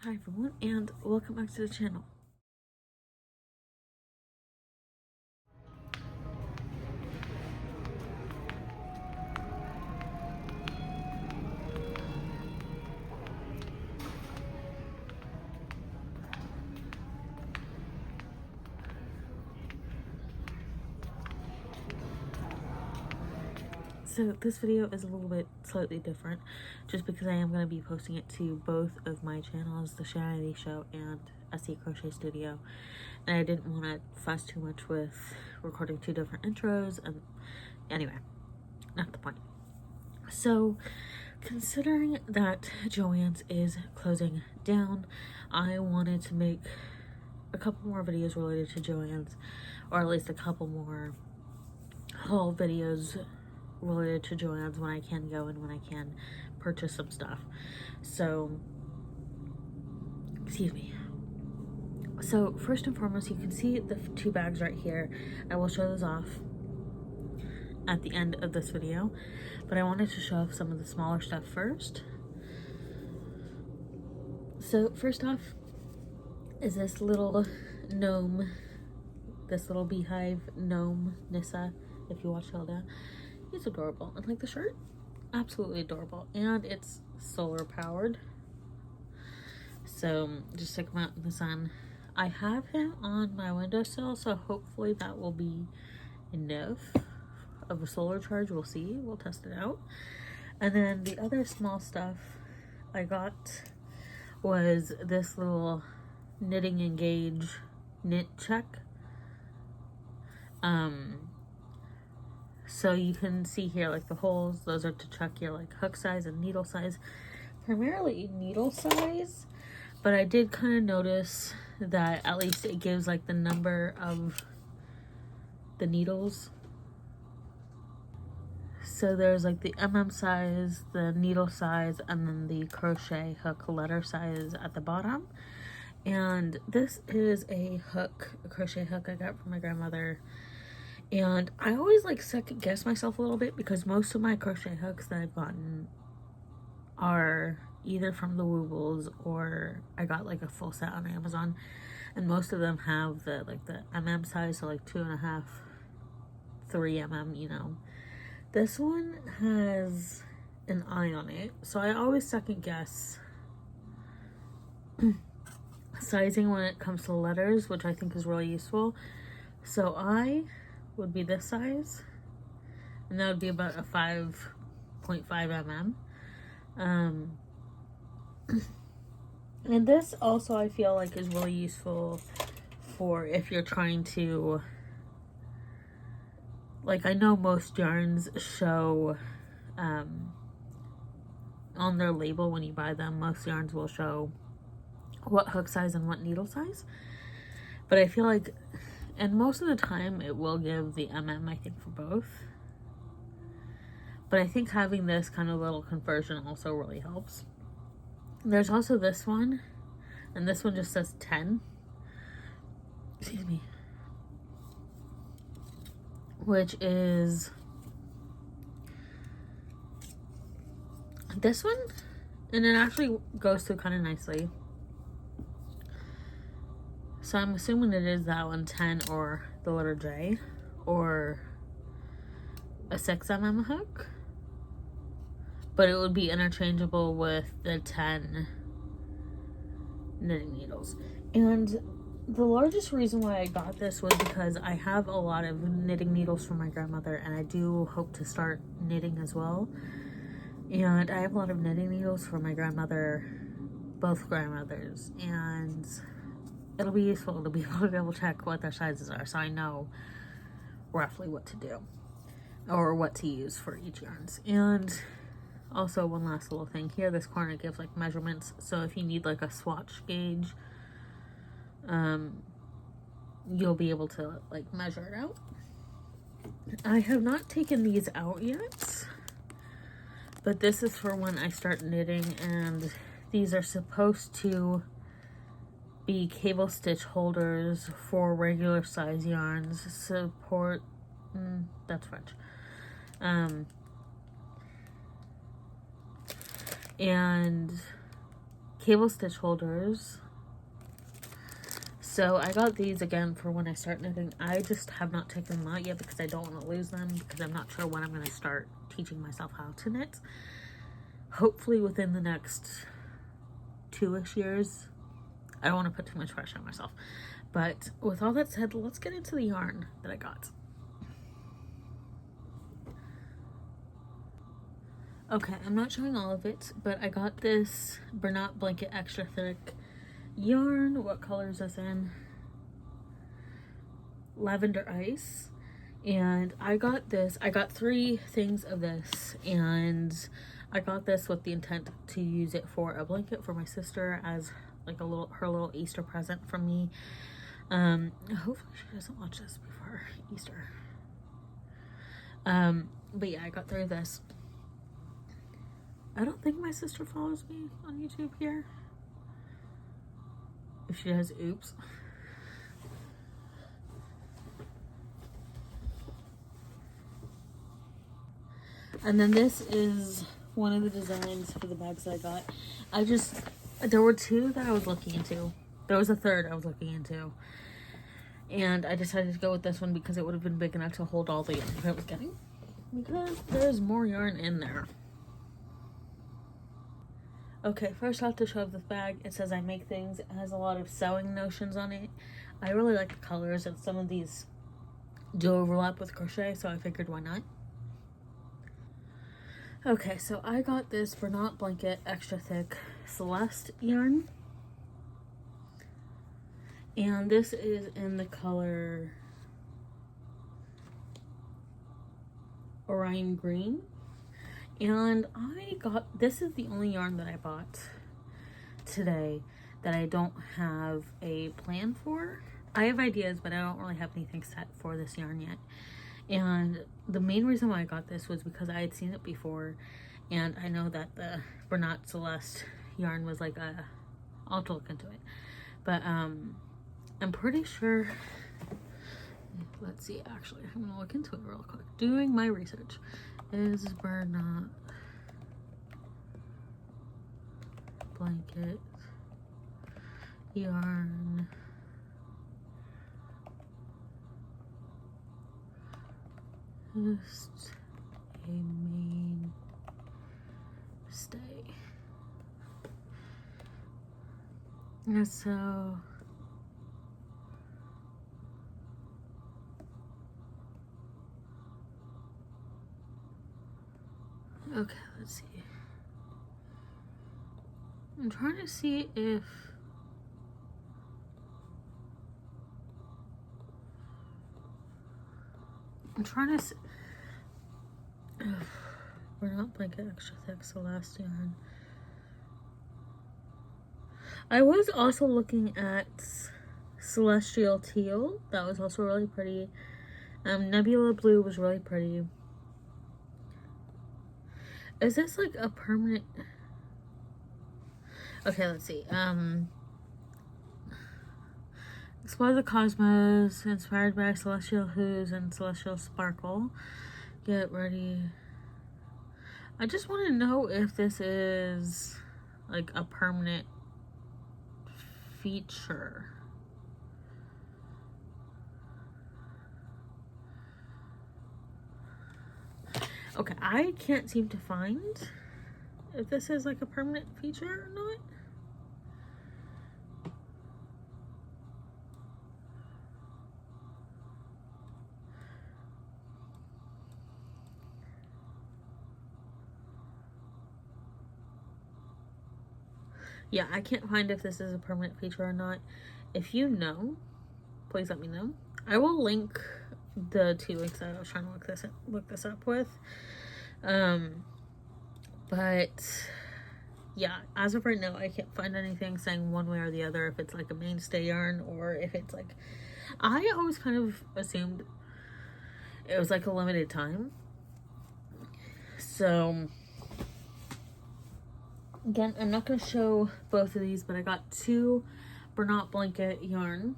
Hi everyone, and welcome back to the channel. So this video is a little bit slightly different, just because I am going to be posting it to both of my channels, the Shanna Show and SE Crochet Studio, and I didn't want to fuss too much with recording two different intros, and anyway, not the point. So considering that JoAnn's is closing down, I wanted to make a couple more videos related to JoAnn's, or at least a couple more haul videos related to JoAnn's when I can go and when I can purchase some stuff. So, excuse me. So first and foremost, you can see the two bags right here. I will show those off at the end of this video, but I wanted to show off some of the smaller stuff first. So first off is this little gnome, this little beehive gnome, Nissa, if you watch Hilda. He's adorable, and like the shirt, absolutely adorable, and it's solar powered, so just stick him out in the sun. I have him on my windowsill, so hopefully that will be enough of a solar charge. We'll see, we'll test it out. And then the other small stuff I got was this little Knitting Engage knit check. So you can see here, like the holes, those are to check your like hook size and needle size, primarily needle size, but I did kind of notice that at least it gives like the number of the needles. So there's like the size, the needle size, and then the crochet hook letter size at the bottom. And this is a crochet hook I got from my grandmother. And I always like second guess myself a little bit, because most of my crochet hooks that I've gotten are either from the Woobles or I got like a full set on Amazon, and most of them have the size, so like 2.5, 3 you know. This one has an eye on it, so I always second guess sizing when it comes to letters, which I think is really useful. So I would be this size, and that would be about a 5.5 and this also I feel like is really useful for if you're trying to, like, I know most yarns show on their label when you buy them, most yarns will show what hook size and what needle size, but I feel like, and most of the time it will give the I think, for both. But I think having this kind of little conversion also really helps. There's also this one, and this one just says 10. Excuse me. Which is this one, and it actually goes through kind of nicely. So I'm assuming it is that one, 10, or the letter J, or a 6 hook. But it would be interchangeable with the 10 knitting needles. And the largest reason why I got this was because I have a lot of knitting needles from my grandmother, and I do hope to start knitting as well. And I have a lot of knitting needles from my grandmother, both grandmothers, and it'll be useful to be able to double check what their sizes are, so I know roughly what to do or what to use for each yarns. And also, one last little thing here, this corner gives like measurements, so if you need like a swatch gauge, you'll be able to like measure it out. I have not taken these out yet, but this is for when I start knitting, and these are supposed to be cable stitch holders for regular size yarns. Support, that's French. And cable stitch holders. So I got these again for when I start knitting. I just have not taken them out yet because I don't want to lose them, because I'm not sure when I'm going to start teaching myself how to knit. Hopefully within the next 2-ish years. I don't want to put too much pressure on myself. But with all that said, let's get into the yarn that I got. Okay, I'm not showing all of it, but I got this Bernat Blanket Extra Thick yarn. What color is this in? Lavender Ice. And I got this. I got 3 things of this, and I got this with the intent to use it for a blanket for my sister as like her little Easter present from me. Hopefully she doesn't watch this before Easter. But yeah, I got 3 of this. I don't think my sister follows me on YouTube here. If she does, oops. And then this is one of the designs for the bags that I got. There were 2 that I was looking into. There was a 3rd I was looking into. And I decided to go with this one because it would have been big enough to hold all the yarn I was getting. Because there's more yarn in there. Okay, first off, to show up this bag, it says I make things. It has a lot of sewing notions on it. I really like the colors, and some of these do overlap with crochet, so I figured why not. Okay, so I got this Bernat Blanket Extra Thick Celeste yarn. And this is in the color Orion Green. And this is the only yarn that I bought today that I don't have a plan for. I have ideas, but I don't really have anything set for this yarn yet. And the main reason why I got this was because I had seen it before, and I know that the Bernat Celeste yarn was like I'll have to look into it. But I'm pretty sure, let's see, actually, I'm gonna look into it real quick. Doing my research. Is Bernat Blanket yarn just a mainstay? And so okay, let's see. I'm trying to see if we're not Blanket Extra Thick Celeste yarn. I was also looking at Celestial Teal. That was also really pretty. Nebula Blue was really pretty. Is this like a permanent? Okay, let's see. Explore the Cosmos, inspired by Celestial Hues and Celestial Sparkle. Get ready. I just want to know if this is like a permanent feature. Okay, I can't seem to find if this is like a permanent feature or not. Yeah, I can't find if this is a permanent feature or not. If you know, please let me know. I will link the 2 links that I was trying to look this up with. But yeah, as of right now, I can't find anything saying one way or the other if it's like a mainstay yarn or if it's like, I always kind of assumed it was like a limited time. So again, I'm not going to show both of these, but I got 2 Bernat Blanket yarn.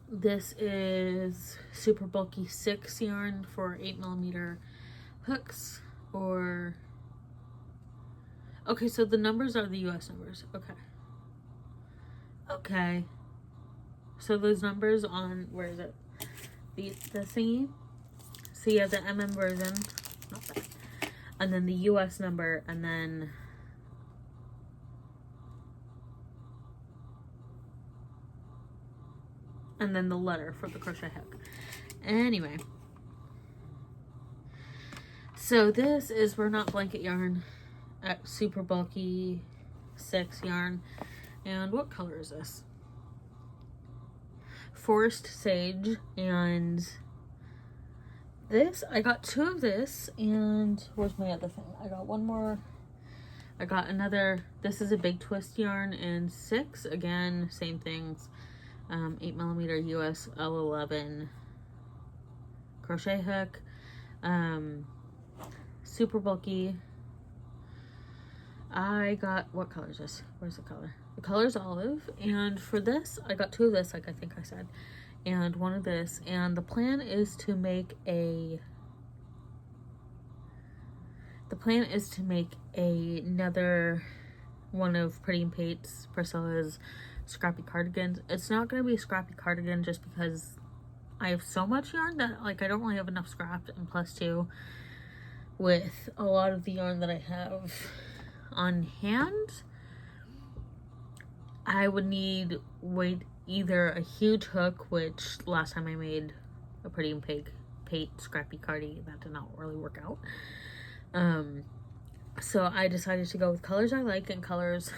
This is super bulky 6 yarn for 8mm hooks, or Okay, so the numbers are the US numbers. Okay. Okay. So those numbers on, where is it? The thingy. So you have the MM version. Not that. And then the US number, and then the letter for the crochet hook. Anyway. So this is We're Not Blanket yarn at super bulky 6 yarn. And what color is this? Forest Sage. And this, I got 2 of this, and where's my other thing? I got one more. I got another, this is a big twist yarn in 6, again, same things, 8mm US L11 crochet hook, super bulky. I got, what color is this? Where's the color? The color's olive, and for this, I got 2 of this, like I think I said, and 1 of this, and the plan is to make another one of Pretty in Pate's, Priscilla's scrappy cardigans. It's not going to be a scrappy cardigan just because I have so much yarn that, like, I don't really have enough scrap, and plus 2, with a lot of the yarn that I have on hand, I would need either a huge hook, which last time I made a Pretty in Pate scrappy cardi, that did not really work out. So I decided to go with colors I like and colors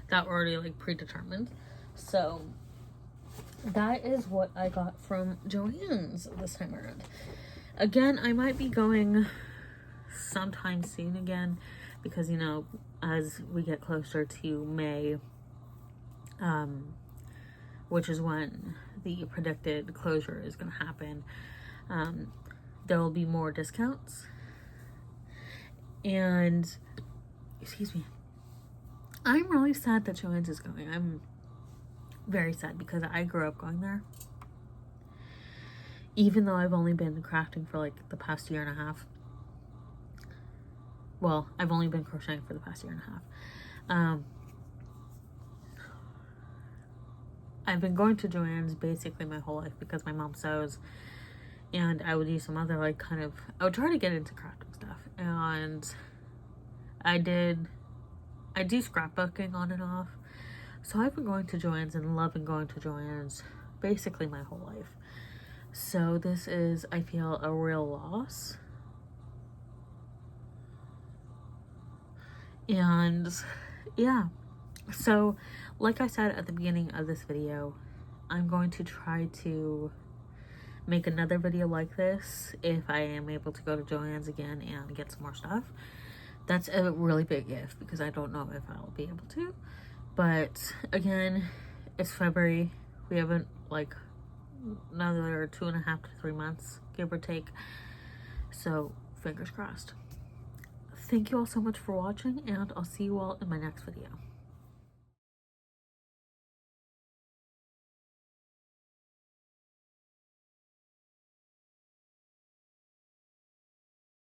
that were already like predetermined. So that is what I got from JoAnn's this time around. Again, I might be going sometime soon again, because, you know, as we get closer to May, which is when the predicted closure is going to happen, there will be more discounts. And, excuse me, I'm really sad that JoAnn's is going. I'm very sad because I grew up going there. Even though I've only been crafting for like the past 1.5 years. Well, I've only been crocheting for the past 1.5 years. I've been going to JoAnn's basically my whole life because my mom sews, and I would do some other like I would try to get into crafting stuff, and I do scrapbooking on and off. So I've been going to JoAnn's and loving going to JoAnn's basically my whole life. So this is, I feel, a real loss. And yeah, so like I said at the beginning of this video, I'm going to try to make another video like this if I am able to go to JoAnn's again and get some more stuff. That's a really big if, because I don't know if I'll be able to. But again, it's February. We haven't, like, another 2.5 to 3 months, give or take. So fingers crossed. Thank you all so much for watching, and I'll see you all in my next video.